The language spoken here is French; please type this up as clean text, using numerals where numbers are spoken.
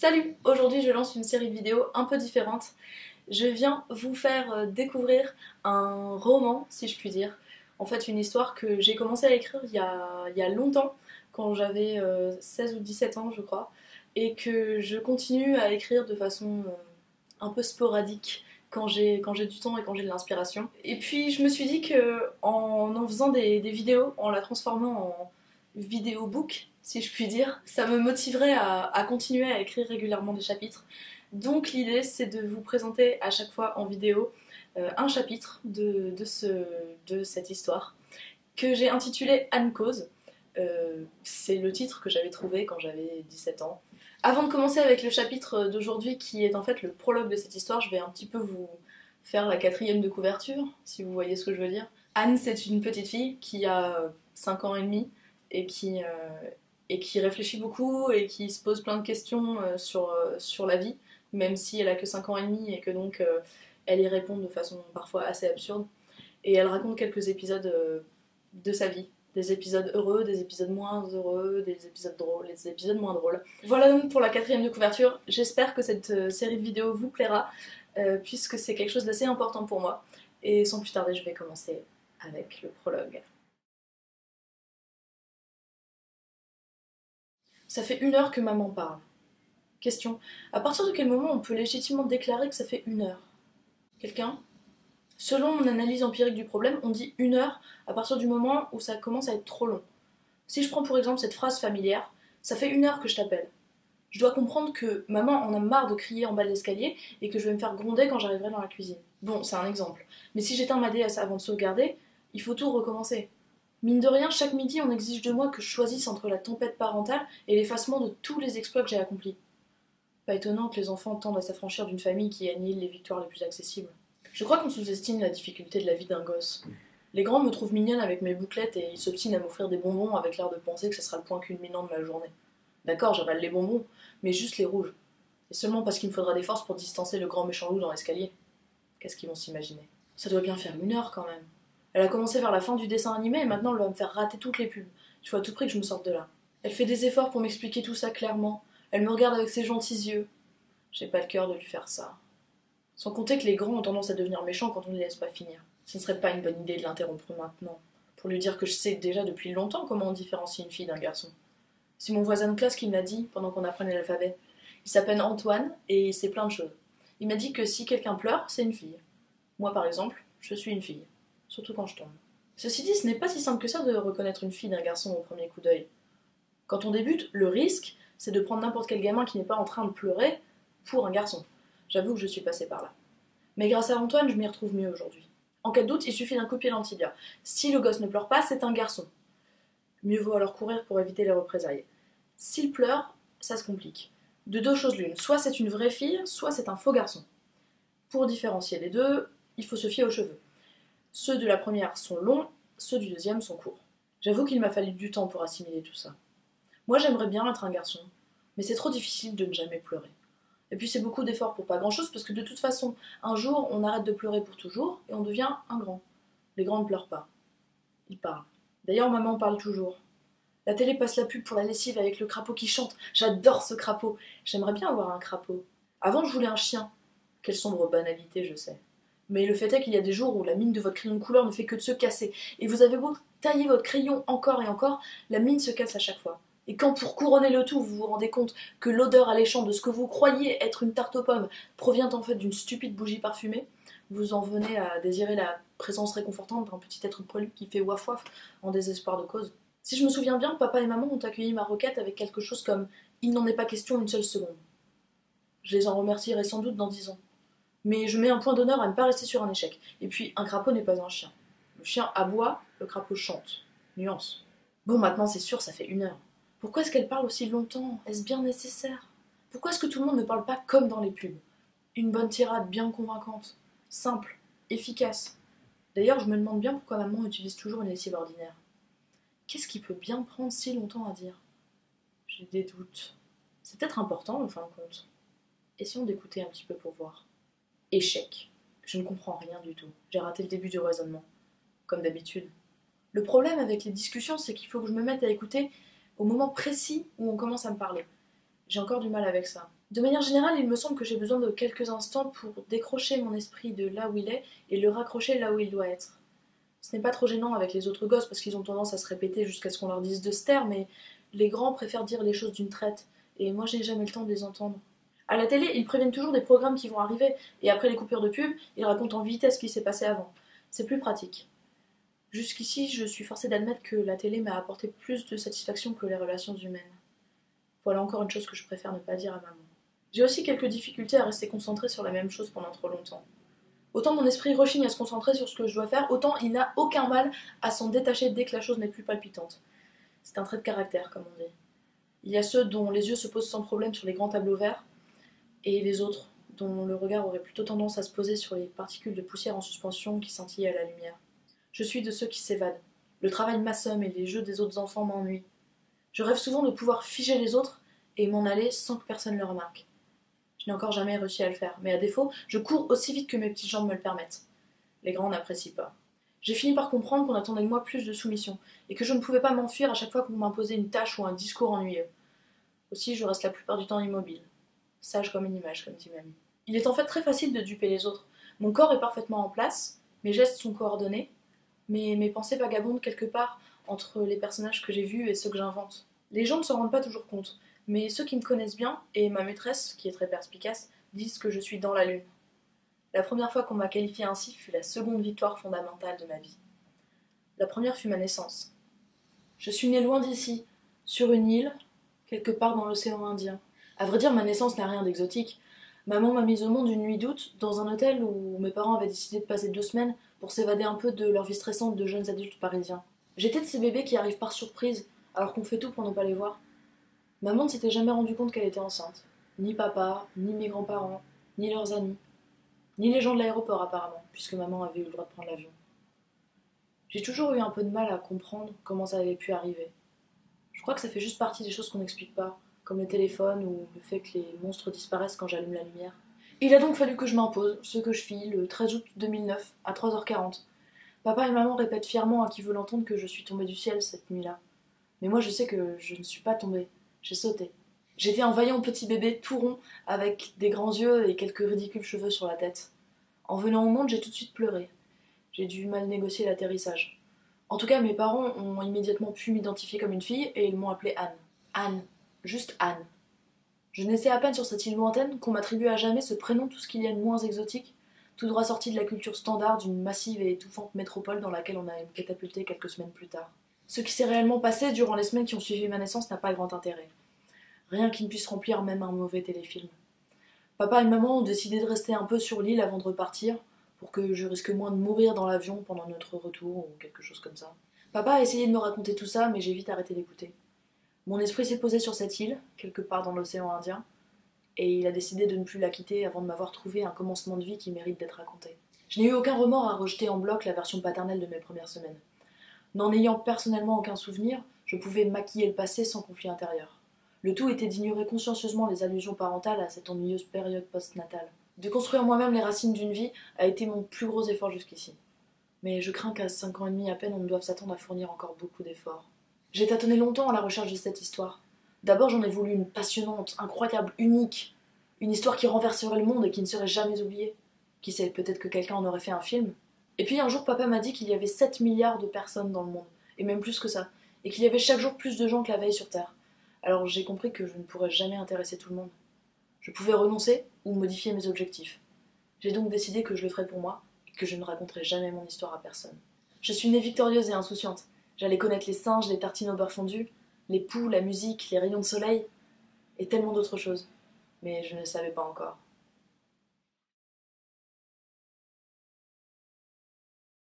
Salut! Aujourd'hui je lance une série de vidéos un peu différente. Je viens vous faire découvrir un roman, si je puis dire. En fait une histoire que j'ai commencé à écrire il y a longtemps, quand j'avais 16 ou 17 ans je crois, et que je continue à écrire de façon un peu sporadique quand j'ai du temps et quand j'ai de l'inspiration. Et puis je me suis dit que en faisant des vidéos, en la transformant en vidéo book, si je puis dire, ça me motiverait à continuer à écrire régulièrement des chapitres. Donc l'idée c'est de vous présenter à chaque fois en vidéo un chapitre de cette histoire que j'ai intitulé Anne Cause. C'est le titre que j'avais trouvé quand j'avais 17 ans. Avant de commencer avec le chapitre d'aujourd'hui qui est en fait le prologue de cette histoire, je vais un petit peu vous faire la quatrième de couverture, si vous voyez ce que je veux dire. Anne, c'est une petite fille qui a 5 ans et demi et qui réfléchit beaucoup et qui se pose plein de questions sur la vie, même si elle a que 5 ans et demi et que donc elle y répond de façon parfois assez absurde. Et elle raconte quelques épisodes de sa vie. Des épisodes heureux, des épisodes moins heureux, des épisodes drôles, des épisodes moins drôles. Voilà donc pour la quatrième de couverture. J'espère que cette série de vidéos vous plaira, puisque c'est quelque chose d'assez important pour moi. Et sans plus tarder, je vais commencer avec le prologue. Ça fait 1 heure que maman parle. Question. À partir de quel moment on peut légitimement déclarer que ça fait 1 heure? Quelqu'un? Selon mon analyse empirique du problème, on dit 1 heure à partir du moment où ça commence à être trop long. Si je prends pour exemple cette phrase familière, ça fait 1 heure que je t'appelle. Je dois comprendre que maman en a marre de crier en bas de l'escalier et que je vais me faire gronder quand j'arriverai dans la cuisine. Bon, c'est un exemple. Mais si j'éteins ma DS avant de sauvegarder, il faut tout recommencer. Mine de rien, chaque midi, on exige de moi que je choisisse entre la tempête parentale et l'effacement de tous les exploits que j'ai accomplis. Pas étonnant que les enfants tendent à s'affranchir d'une famille qui annihile les victoires les plus accessibles. Je crois qu'on sous-estime la difficulté de la vie d'un gosse. Les grands me trouvent mignonne avec mes bouclettes et ils s'obstinent à m'offrir des bonbons avec l'air de penser que ce sera le point culminant de ma journée. D'accord, j'avale les bonbons, mais juste les rouges. Et seulement parce qu'il me faudra des forces pour distancer le grand méchant loup dans l'escalier. Qu'est-ce qu'ils vont s'imaginer? Ça doit bien faire 1 heure quand même. Elle a commencé vers la fin du dessin animé et maintenant elle va me faire rater toutes les pubs. Il faut à tout prix que je me sorte de là. Elle fait des efforts pour m'expliquer tout ça clairement. Elle me regarde avec ses gentils yeux. J'ai pas le cœur de lui faire ça. Sans compter que les grands ont tendance à devenir méchants quand on ne les laisse pas finir. Ce ne serait pas une bonne idée de l'interrompre maintenant, pour lui dire que je sais déjà depuis longtemps comment on différencie une fille d'un garçon. C'est mon voisin de classe qui me l'a dit pendant qu'on apprenait l'alphabet. Il s'appelle Antoine et il sait plein de choses. Il m'a dit que si quelqu'un pleure, c'est une fille. Moi par exemple, je suis une fille. Surtout quand je tombe. Ceci dit, ce n'est pas si simple que ça de reconnaître une fille d'un garçon au premier coup d'œil. Quand on débute, le risque, c'est de prendre n'importe quel gamin qui n'est pas en train de pleurer pour un garçon. J'avoue que je suis passée par là. Mais grâce à Antoine, je m'y retrouve mieux aujourd'hui. En cas de doute, il suffit d'un coup de pied dans le tibia. Si le gosse ne pleure pas, c'est un garçon. Mieux vaut alors courir pour éviter les représailles. S'il pleure, ça se complique. De deux choses l'une, soit c'est une vraie fille, soit c'est un faux garçon. Pour différencier les deux, il faut se fier aux cheveux. Ceux de la première sont longs, ceux du deuxième sont courts. J'avoue qu'il m'a fallu du temps pour assimiler tout ça. Moi j'aimerais bien être un garçon, mais c'est trop difficile de ne jamais pleurer. Et puis c'est beaucoup d'efforts pour pas grand chose, parce que de toute façon, un jour on arrête de pleurer pour toujours et on devient un grand. Les grands ne pleurent pas. Ils parlent. D'ailleurs maman parle toujours. La télé passe la pub pour la lessive avec le crapaud qui chante. J'adore ce crapaud. J'aimerais bien avoir un crapaud. Avant je voulais un chien. Quelle sombre banalité, je sais. Mais le fait est qu'il y a des jours où la mine de votre crayon de couleur ne fait que de se casser. Et vous avez beau tailler votre crayon encore et encore, la mine se casse à chaque fois. Et quand pour couronner le tout, vous vous rendez compte que l'odeur alléchante de ce que vous croyez être une tarte aux pommes provient en fait d'une stupide bougie parfumée, vous en venez à désirer la présence réconfortante d'un petit être poilu qui fait waf waf en désespoir de cause. Si je me souviens bien, papa et maman ont accueilli ma requête avec quelque chose comme « Il n'en est pas question une seule seconde ». Je les en remercierai sans doute dans 10 ans. Mais je mets un point d'honneur à ne pas rester sur un échec. Et puis, un crapaud n'est pas un chien. Le chien aboie, le crapaud chante. Nuance. Bon, maintenant c'est sûr, ça fait 1 heure. Pourquoi est-ce qu'elle parle aussi longtemps? Est-ce bien nécessaire? Pourquoi est-ce que tout le monde ne parle pas comme dans les pubs? Une bonne tirade bien convaincante, simple, efficace. D'ailleurs, je me demande bien pourquoi maman utilise toujours une lessive ordinaire. Qu'est-ce qui peut bien prendre si longtemps à dire? J'ai des doutes. C'est peut-être important en fin de compte. Essayons d'écouter un petit peu pour voir. Échec. Je ne comprends rien du tout. J'ai raté le début du raisonnement. Comme d'habitude. Le problème avec les discussions, c'est qu'il faut que je me mette à écouter au moment précis où on commence à me parler. J'ai encore du mal avec ça. De manière générale, il me semble que j'ai besoin de quelques instants pour décrocher mon esprit de là où il est et le raccrocher là où il doit être. Ce n'est pas trop gênant avec les autres gosses parce qu'ils ont tendance à se répéter jusqu'à ce qu'on leur dise de se taire, mais les grands préfèrent dire les choses d'une traite, et moi je n'ai jamais le temps de les entendre. À la télé, ils préviennent toujours des programmes qui vont arriver, et après les coupures de pub, ils racontent en vitesse ce qui s'est passé avant. C'est plus pratique. Jusqu'ici, je suis forcée d'admettre que la télé m'a apporté plus de satisfaction que les relations humaines. Voilà encore une chose que je préfère ne pas dire à maman. J'ai aussi quelques difficultés à rester concentrée sur la même chose pendant trop longtemps. Autant mon esprit rechigne à se concentrer sur ce que je dois faire, autant il n'a aucun mal à s'en détacher dès que la chose n'est plus palpitante. C'est un trait de caractère, comme on dit. Il y a ceux dont les yeux se posent sans problème sur les grands tableaux verts, et les autres, dont le regard aurait plutôt tendance à se poser sur les particules de poussière en suspension qui scintillaient à la lumière. Je suis de ceux qui s'évadent. Le travail m'assomme et les jeux des autres enfants m'ennuient. Je rêve souvent de pouvoir figer les autres et m'en aller sans que personne le remarque. Je n'ai encore jamais réussi à le faire, mais à défaut, je cours aussi vite que mes petites jambes me le permettent. Les grands n'apprécient pas. J'ai fini par comprendre qu'on attendait de moi plus de soumission, et que je ne pouvais pas m'enfuir à chaque fois qu'on m'imposait une tâche ou un discours ennuyeux. Aussi, je reste la plupart du temps immobile. Sage comme une image, comme dit mamie. Il est en fait très facile de duper les autres. Mon corps est parfaitement en place, mes gestes sont coordonnés, mais mes pensées vagabondent quelque part entre les personnages que j'ai vus et ceux que j'invente. Les gens ne s'en rendent pas toujours compte, mais ceux qui me connaissent bien, et ma maîtresse, qui est très perspicace, disent que je suis dans la lune. La première fois qu'on m'a qualifiée ainsi fut la seconde victoire fondamentale de ma vie. La première fut ma naissance. Je suis née loin d'ici, sur une île, quelque part dans l'océan Indien. À vrai dire, ma naissance n'a rien d'exotique. Maman m'a mise au monde une nuit d'août dans un hôtel où mes parents avaient décidé de passer 2 semaines pour s'évader un peu de leur vie stressante de jeunes adultes parisiens. J'étais de ces bébés qui arrivent par surprise, alors qu'on fait tout pour ne pas les voir. Maman ne s'était jamais rendue compte qu'elle était enceinte. Ni papa, ni mes grands-parents, ni leurs amis, ni les gens de l'aéroport apparemment, puisque maman avait eu le droit de prendre l'avion. J'ai toujours eu un peu de mal à comprendre comment ça avait pu arriver. Je crois que ça fait juste partie des choses qu'on n'explique pas, comme le téléphone ou le fait que les monstres disparaissent quand j'allume la lumière. Il a donc fallu que je m'impose, ce que je fis le 13 août 2009, à 3h40. Papa et maman répètent fièrement à qui veut l'entendre que je suis tombée du ciel cette nuit-là. Mais moi je sais que je ne suis pas tombée, j'ai sauté. J'étais un vaillant petit bébé tout rond, avec des grands yeux et quelques ridicules cheveux sur la tête. En venant au monde, j'ai tout de suite pleuré. J'ai dû mal négocier l'atterrissage. En tout cas, mes parents ont immédiatement pu m'identifier comme une fille et ils m'ont appelée Anne. Anne. Juste Anne. Je naissais à peine sur cette île lointaine qu'on m'attribue à jamais ce prénom tout ce qu'il y a de moins exotique, tout droit sorti de la culture standard d'une massive et étouffante métropole dans laquelle on a catapulté quelques semaines plus tard. Ce qui s'est réellement passé durant les semaines qui ont suivi ma naissance n'a pas grand intérêt. Rien qui ne puisse remplir même un mauvais téléfilm. Papa et maman ont décidé de rester un peu sur l'île avant de repartir, pour que je risque moins de mourir dans l'avion pendant notre retour ou quelque chose comme ça. Papa a essayé de me raconter tout ça, mais j'ai vite arrêté d'écouter. Mon esprit s'est posé sur cette île, quelque part dans l'océan Indien, et il a décidé de ne plus la quitter avant de m'avoir trouvé un commencement de vie qui mérite d'être raconté. Je n'ai eu aucun remords à rejeter en bloc la version paternelle de mes premières semaines. N'en ayant personnellement aucun souvenir, je pouvais maquiller le passé sans conflit intérieur. Le tout était d'ignorer consciencieusement les allusions parentales à cette ennuyeuse période post-natale. De construire moi-même les racines d'une vie a été mon plus gros effort jusqu'ici. Mais je crains qu'à 5 ans et demi à peine, on ne doive s'attendre à fournir encore beaucoup d'efforts. J'ai tâtonné longtemps à la recherche de cette histoire. D'abord, j'en ai voulu une passionnante, incroyable, unique. Une histoire qui renverserait le monde et qui ne serait jamais oubliée. Qui sait, peut-être que quelqu'un en aurait fait un film. Et puis un jour, papa m'a dit qu'il y avait 7 milliards de personnes dans le monde, et même plus que ça, et qu'il y avait chaque jour plus de gens que la veille sur Terre. Alors j'ai compris que je ne pourrais jamais intéresser tout le monde. Je pouvais renoncer ou modifier mes objectifs. J'ai donc décidé que je le ferais pour moi, et que je ne raconterais jamais mon histoire à personne. Je suis née victorieuse et insouciante. J'allais connaître les singes, les tartines au beurre fondu, les poux, la musique, les rayons de soleil, et tellement d'autres choses. Mais je ne le savais pas encore.